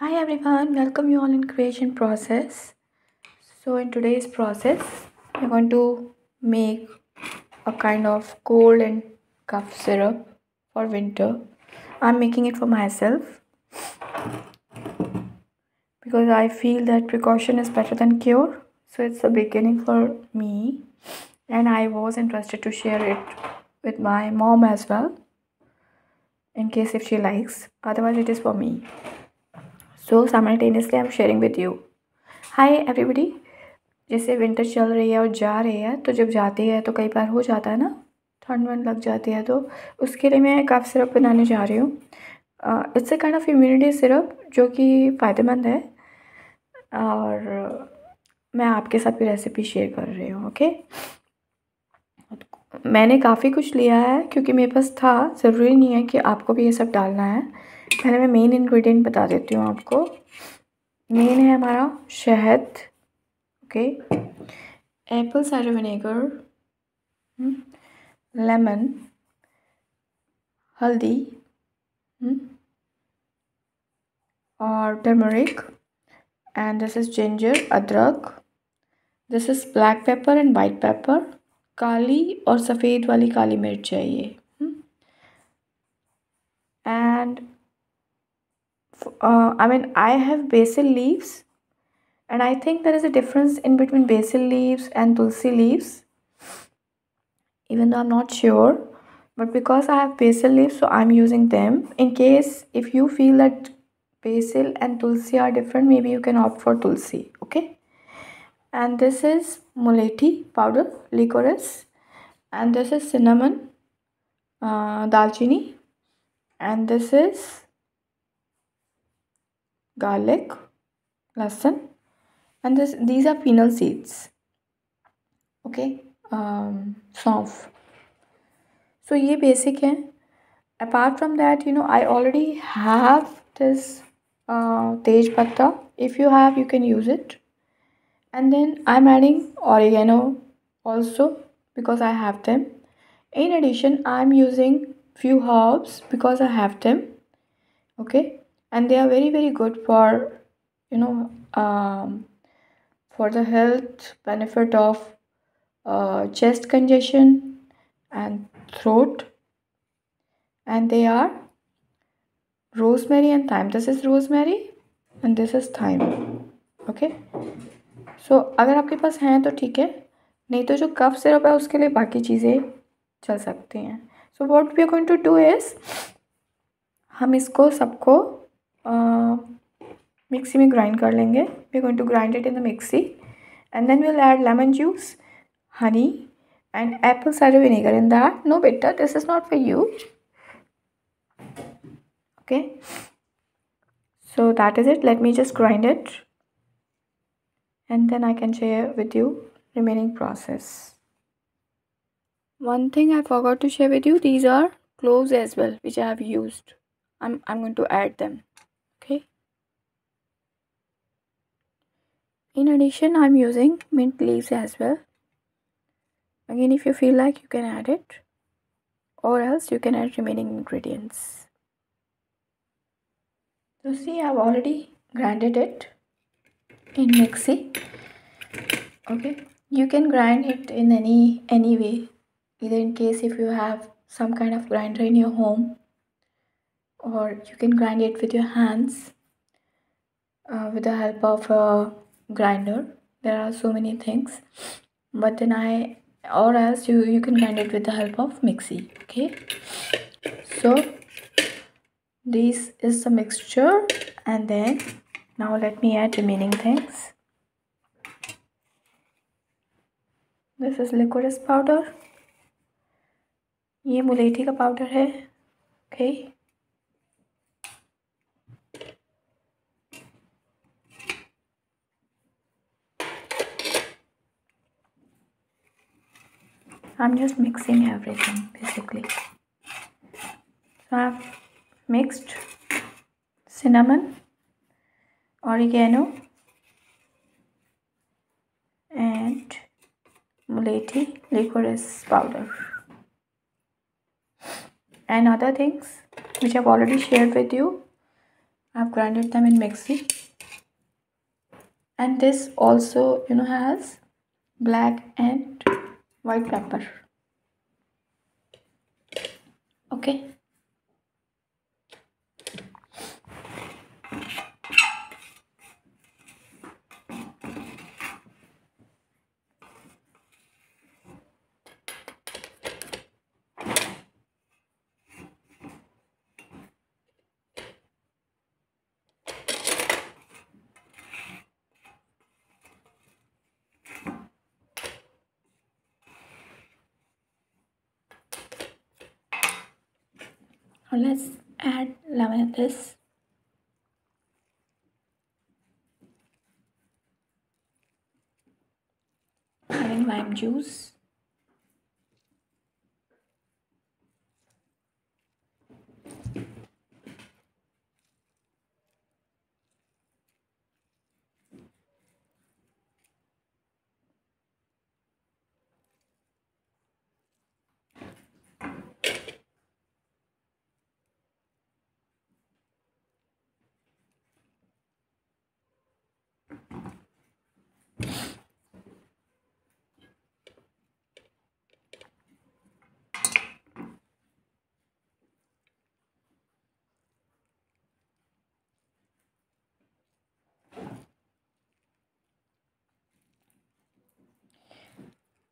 Hi everyone, welcome you all in creation process. So in today's process, we're going to make a kind of cold and cough syrup for winter. I'm making it for myself because I feel that precaution is better than cure. So it's a beginning for me, and I was interested to share it with my mom as well in case if she likes. Otherwise, it is for me. So simultaneously, I'm sharing with you. Hi everybody. जैसे winter चल रही है और जा रही है तो जब जाती है तो कई बार हो जाता है ना, ठंड वंड लग जाती है, तो उसके लिए मैं कफ सिरप बनाने जा रही हूँ. It's a kind of immunity syrup जो कि फ़ायदेमंद है और मैं आपके साथ भी रेसिपी शेयर कर रही हूँ. ओके, मैंने काफ़ी कुछ लिया है क्योंकि मेरे पास था. ज़रूरी नहीं है कि आपको भी ये सब डालना है. पहले मैं मेन इंग्रेडिएंट बता देती हूँ आपको. मेन है हमारा शहद, okay, apple cider vinegar, lemon, हल्दी और turmeric, and this is ginger, अदरक, this is black pepper and white pepper. काली और सफ़ेद वाली काली मिर्च है ये. एंड I mean I have basil leaves, and I think there is a difference in between basil leaves and tulsi leaves, even though I'm not sure, but because I have basil leaves, so I'm using them. In case if you feel that basil and tulsi are different, maybe you can opt for tulsi. Okay, and this is mulethi powder, licorice, and this is cinnamon, dalchini, and this is garlic, lasan, and these are fennel seeds. Okay, सौंफ. So ये basic है. Apart from that, I already have this tej patta. If you have, you can use it. And then I'm adding oregano also because I have them. In addition, I'm using few herbs because I have them. Okay, and they are very very good for for the health benefit of chest congestion and throat. And they are rosemary and thyme. This is rosemary and this is thyme. Okay, so अगर आपके पास हैं तो ठीक है, नहीं तो जो cough syrup है उसके लिए बाकी चीज़ें चल सकती हैं. So what we are going to do is, हम इसको सबको मिक्सी में ग्राइंड कर लेंगे. We are going to grind it in the mixie, and then we'll add lemon juice, honey, and apple cider vinegar in that. No bitter, this is not for you. Okay, so that is it. Let me just grind it and then I can share with you remaining process. One thing I forgot to share with you, these are cloves as well which I have used. I'm going to add them. Okay, in addition I'm using mint leaves as well. Again, if you feel like, you can add it, or else you can add remaining ingredients. So see, I've already grinded it in mixie. Okay, you can grind it in any way, either in case if you have some kind of grinder in your home, or you can grind it with your hands with the help of a grinder. There are so many things, but then or else you can grind it with the help of mixie. Okay, so this is the mixture, and then now let me add remaining things. This is licorice powder. ये मुलेठी का powder है. Okay, I'm just mixing everything basically. So I've mixed cinnamon, oregano, and mulethi licorice powder, and other things which I've already shared with you. I've grinded them in mixie. And this also, has black and white pepper. Okay. Now let's add lemon in this. Adding lime juice.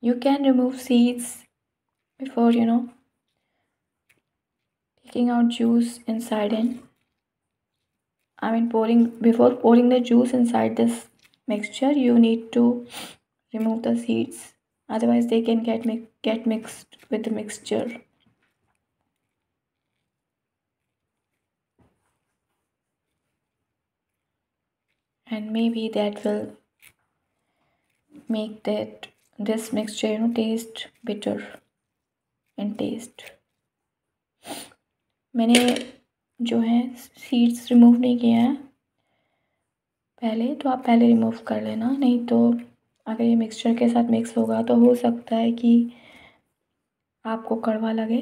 You can remove seeds before, taking out juice inside in. Before pouring the juice inside this mixture, you need to remove the seeds. Otherwise, they can get mixed with the mixture. And maybe that will make this mixture, taste bitter in taste. मैंने जो है seeds remove नहीं किए हैं पहले, तो आप पहले रिमूव कर लेना, नहीं तो अगर ये मिक्सचर के साथ मिक्स होगा तो हो सकता है कि आपको कड़वा लगे,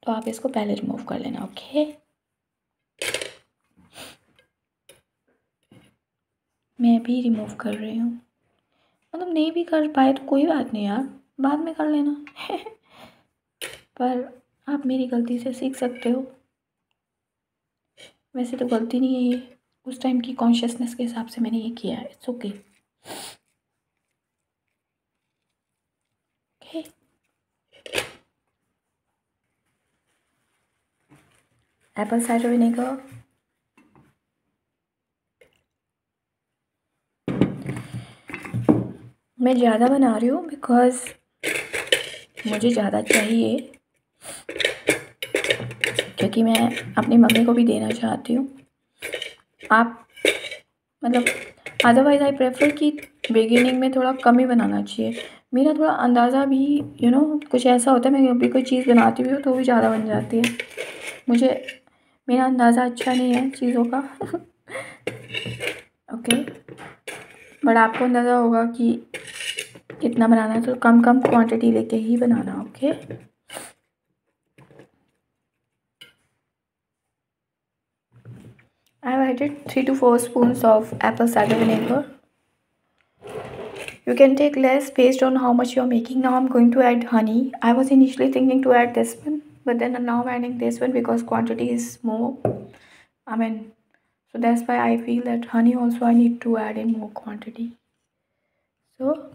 तो आप इसको पहले रिमूव कर लेना। ओके, मैं भी रिमूव कर रही हूँ। मतलब नहीं भी कर पाए तो कोई बात नहीं यार, बाद में कर लेना पर आप मेरी गलती से सीख सकते हो। वैसे तो गलती नहीं है ये, उस टाइम की कॉन्शियसनेस के हिसाब से मैंने ये किया है। It's okay. Okay, apple cider vinegar, मैं ज़्यादा बना रही हूँ बिकॉज़ मुझे ज़्यादा चाहिए, क्योंकि मैं अपनी मम्मी को भी देना चाहती हूँ। आप मतलब अदरवाइज़ आई प्रेफर कि बिगिनिंग में थोड़ा कम ही बनाना चाहिए। मेरा थोड़ा अंदाज़ा भी कुछ ऐसा होता है, मैं कभी कोई चीज़ बनाती भी हूँ तो भी ज़्यादा बन जाती है। मेरा अंदाज़ा अच्छा नहीं है चीज़ों का ओके, बट आपको अंदाज़ा होगा कि कितना बनाना है, तो कम कम क्वांटिटी लेके ही बनाना। Okay, I have added 3 to 4 spoons of apple cider vinegar. You can take less based on how much you are making. Now I'm going to add honey. I was initially thinking to add this one, but then now I'm adding this one because quantity is more. So that's why I feel that honey also I need to add in more quantity. So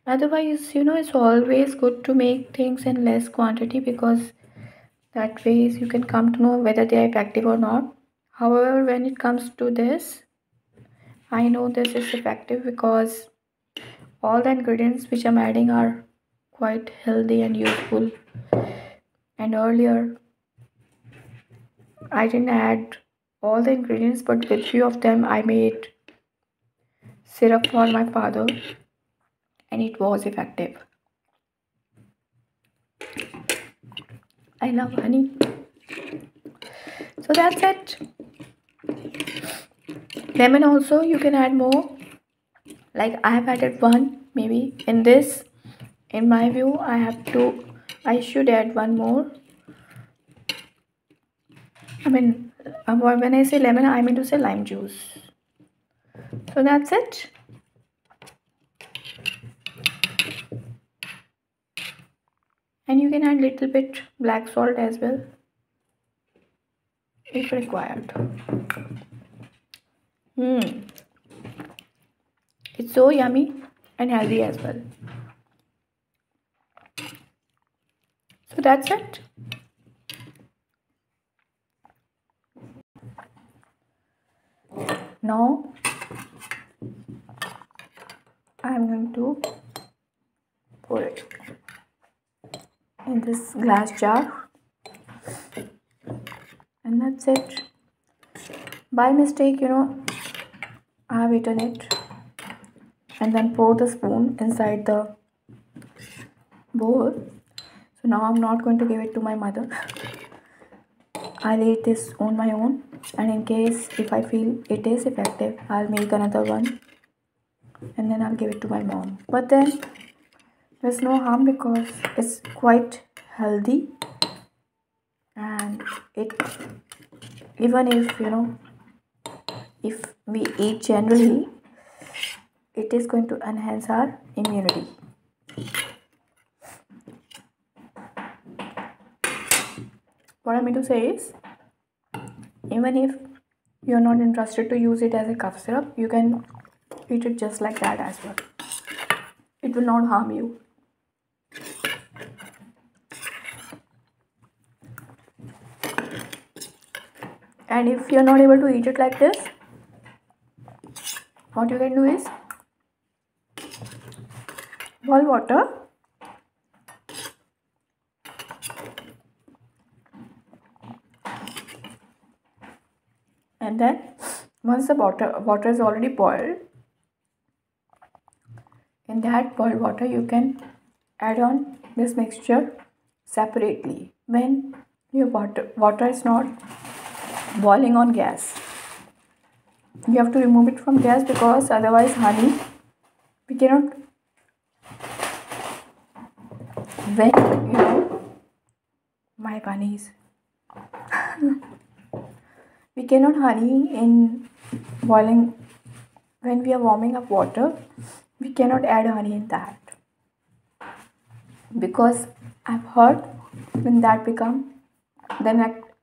otherwise, it's always good to make things in less quantity because that ways you can come to know whether they are effective or not. However, when it comes to this, I know this is effective because all the ingredients which I'm adding are quite healthy and useful. And earlier, I didn't add all the ingredients, but with few of them, I made syrup for my father, and it was effective. I love honey. So that's it. Lemon also you can add more. Like I have added one Maybe in this, in my view, I should add one more. I mean, when I say lemon, I mean to say lime juice. So that's it. And you can add little bit black salt as well if required. It's so yummy and healthy as well. So that's it. Now I'm going to pour it in this glass jar, and that's it. By mistake, I have eaten it, and then pour the spoon inside the bowl. So now I'm not going to give it to my mother. I'll eat this on my own, and in case if I feel it is effective, I'll make another one and then I'll give it to my mom. But then there's no harm because it's quite healthy, and it, even if we eat generally, it is going to enhance our immunity. What I mean to say is, even if you're not interested to use it as a cough syrup, you can eat it just like that as well. It will not harm you. And if you're not able to eat it like this, what you can do is boil water, and then once the water is already boiled, in that boiled water you can add on this mixture separately when your water is not boiling on gas. You have to remove it from gas because otherwise honey, we cannot, when my bunnies we cannot honey in boiling, when we are warming up water, we cannot add honey in that, because I've heard when that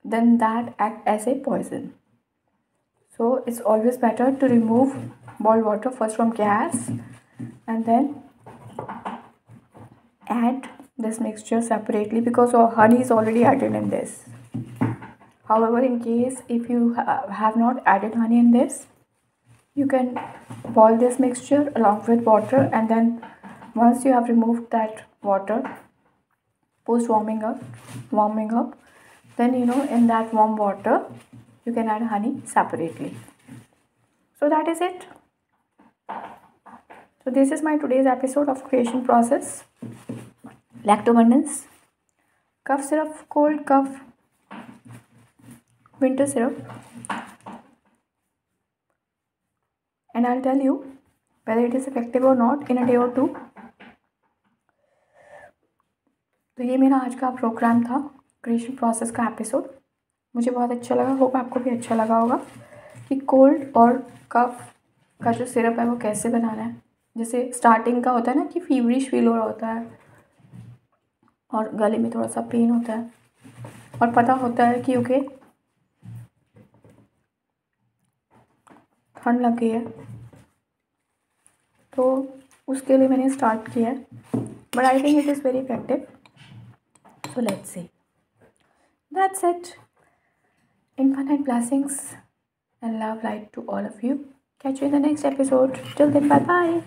then that act as a poison. So it's always better to remove boiled water first from gas and then add this mixture separately, because our honey is already added in this. However, in case if you have not added honey in this, you can boil this mixture along with water, and then once you have removed that water post warming up, then in that warm water you can add honey separately. So that is it. So this is my today's episode of creation process, lactobundance, cough syrup, cold cough, winter syrup, and I'll tell you whether it is effective or not in a day or two. तो ये मेरा आज का programme था, creation process का episode. मुझे बहुत अच्छा लगा, होप आपको भी अच्छा लगा होगा कि कोल्ड और कफ का जो सिरप है वो कैसे बनाना है. जैसे स्टार्टिंग का होता है ना कि फीवरिश फील हो रहा होता है और गले में थोड़ा सा पेन होता है और पता होता है कि ओके ठंड लग गई है, तो उसके लिए मैंने स्टार्ट किया है. But I think it is very effective. So let's see. That's it. Infinite blessings and love light to all of you. Catch you in the next episode. Till then, bye bye.